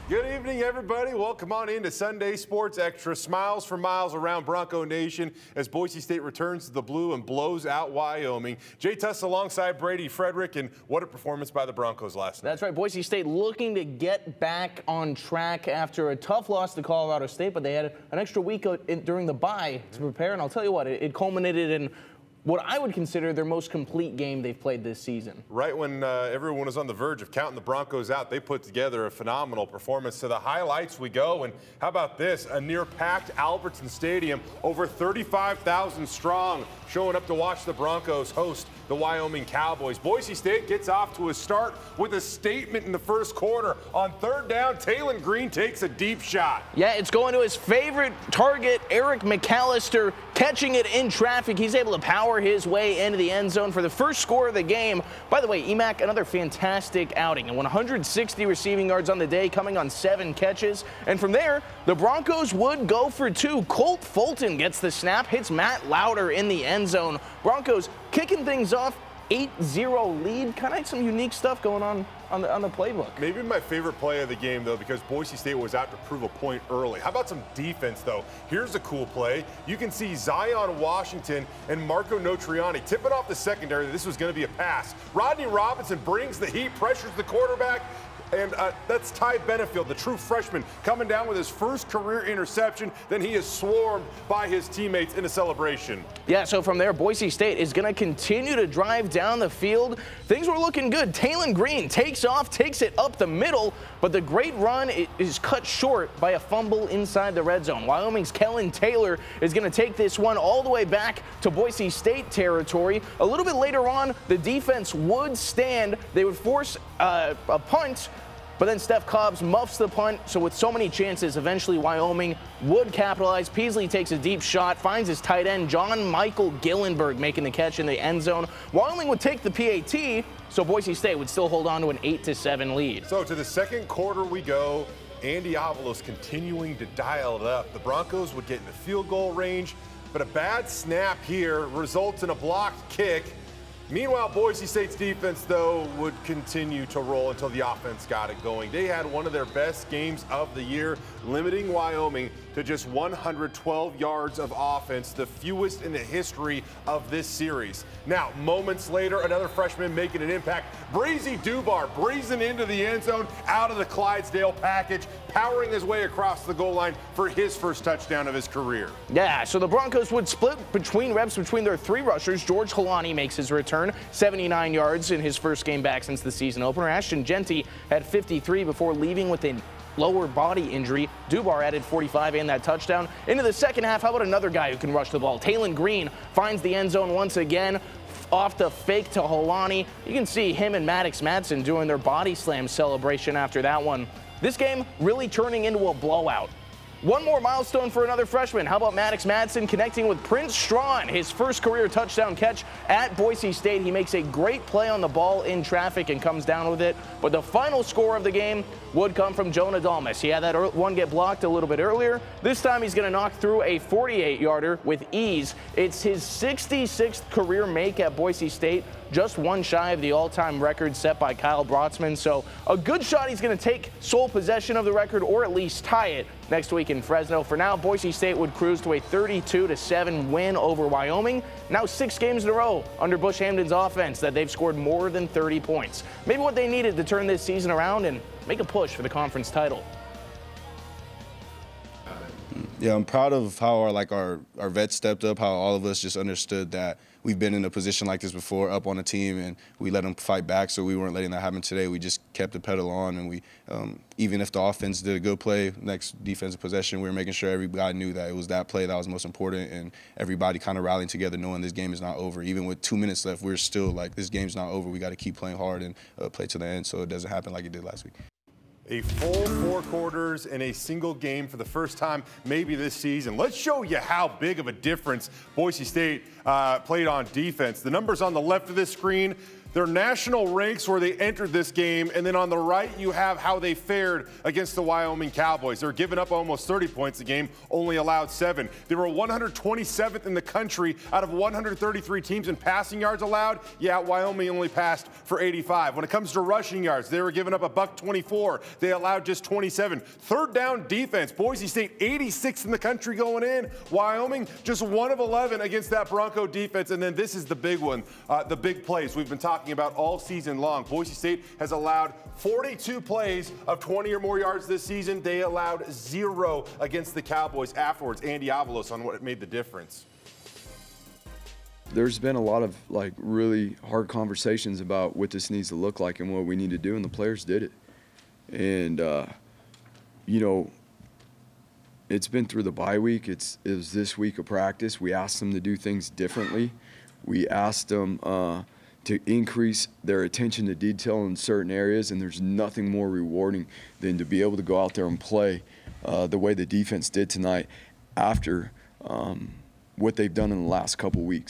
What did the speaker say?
Good evening, everybody. Welcome on into Sunday Sports Extra. Smiles for miles around Bronco Nation as Boise State returns to the blue and blows out Wyoming. Jay Tuss alongside Brady Frederick, and what a performance by the Broncos last night. That's right. Boise State looking to get back on track after a tough loss to Colorado State, but they had an extra week during the bye to prepare, and I'll tell you what, it culminated in what I would consider their most complete game they've played this season. Right when everyone was on the verge of counting the Broncos out, they put together a phenomenal performance. To the highlights we go, and how about this? A near-packed Albertsons Stadium, over 35,000 strong, showing up to watch the Broncos host the Wyoming Cowboys. Boise State gets off to a start with a statement in the first quarter. On third down, Talon Green takes a deep shot. Yeah, it's going to his favorite target, Eric McAllister, catching it in traffic. He's able to power his way into the end zone for the first score of the game. By the way, Emac, another fantastic outing, and 160 receiving yards on the day, coming on 7 catches. And from there, the Broncos would go for 2. Colt Fulton gets the snap, hits Matt Lauder in the end zone. Broncos kicking things off, 8-0 lead. Kind of some unique stuff going on the playbook. Maybe my favorite play of the game, though, because Boise State was out to prove a point early. How about some defense, though? Here's a cool play. You can see Zion Washington and Marco Notriani tipping off the secondary that this was going to be a pass. Rodney Robinson brings the heat, pressures the quarterback. And that's Ty Benefield, the true freshman, coming down with his first career interception. Then he is swarmed by his teammates in a celebration. Yeah, so from there, Boise State is going to continue to drive down the field. Things were looking good. Talon Green takes off, takes it up the middle, but the great run is cut short by a fumble inside the red zone. Wyoming's Kellen Taylor is going to take this one all the way back to Boise State territory. A little bit later on, the defense would stand. They would force a punt, but then Steph Cobbs muffs the punt, so with so many chances, eventually Wyoming would capitalize. Peasley takes a deep shot, finds his tight end, John Michael Gillenberg, making the catch in the end zone. Wyoming would take the PAT, so Boise State would still hold on to an 8-7 lead. So to the second quarter we go. Andy Avalos continuing to dial it up. The Broncos would get in the field goal range, but a bad snap here results in a blocked kick. Meanwhile, Boise State's defense, though, would continue to roll until the offense got it going. They had one of their best games of the year, limiting Wyoming to just 112 yards of offense, the fewest in the history of this series. Now, moments later, another freshman making an impact. Brazy Dubar breezing into the end zone out of the Clydesdale package, powering his way across the goal line for his first touchdown of his career. Yeah, so the Broncos would split reps between their 3 rushers. George Holani makes his return, 79 yards in his first game back since the season opener. Ashton Genty had 53 before leaving with a lower body injury. Dubar added 45 and that touchdown. Into the second half, how about another guy who can rush the ball? Talon Green finds the end zone once again, off the fake to Holani. You can see him and Maddox Madsen doing their body slam celebration after that one. This game really turning into a blowout. One more milestone for another freshman. How about Maddox Madsen connecting with Prince Strawn, his first career touchdown catch at Boise State. He makes a great play on the ball in traffic and comes down with it. But the final score of the game would come from Jonah Dalmas. He had that one get blocked a little bit earlier. This time he's going to knock through a 48-yarder with ease. It's his 66th career make at Boise State, just one shy of the all-time record set by Kyle Brotzman. So a good shot he's going to take sole possession of the record, or at least tie it next week in Fresno. For now, Boise State would cruise to a 32-7 win over Wyoming. Now 6 games in a row under Bush Hamden's offense that they've scored more than 30 points. Maybe what they needed to turn this season around and make a push for the conference title. Yeah, I'm proud of how our vets stepped up, how all of us just understood that we've been in a position like this before, up on a team, and we let them fight back, so we weren't letting that happen today. We just kept the pedal on, and we, even if the offense did a good play, next defensive possession, we were making sure everybody knew that it was that play that was most important, and everybody kind of rallying together knowing this game is not over. Even with 2 minutes left, we're still like, this game's not over. We got to keep playing hard and play to the end so it doesn't happen like it did last week. A full 4 quarters in a single game for the first time maybe this season. Let's show you how big of a difference Boise State played on defense. The numbers on the left of this screen, their national ranks where they entered this game, and then on the right you have how they fared against the Wyoming Cowboys. They were giving up almost 30 points a game, only allowed 7. They were 127th in the country out of 133 teams in passing yards allowed. Yeah, Wyoming only passed for 85. When it comes to rushing yards, they were giving up a $124. They allowed just 27. Third down defense, Boise State 86th in the country going in. Wyoming just 1 of 11 against that Bronco defense. And then this is the big one, the big plays we've been talking about all season long. Boise State has allowed 42 plays of 20 or more yards this season. They allowed 0 against the Cowboys afterwards. Andy Avalos on what made the difference. There's been a lot of really hard conversations about what this needs to look like and what we need to do, and the players did it. And you know, it's been through the bye week. It was this week of practice. We asked them to do things differently. We asked them to increase their attention to detail in certain areas, and there's nothing more rewarding than to be able to go out there and play the way the defense did tonight after what they've done in the last couple weeks.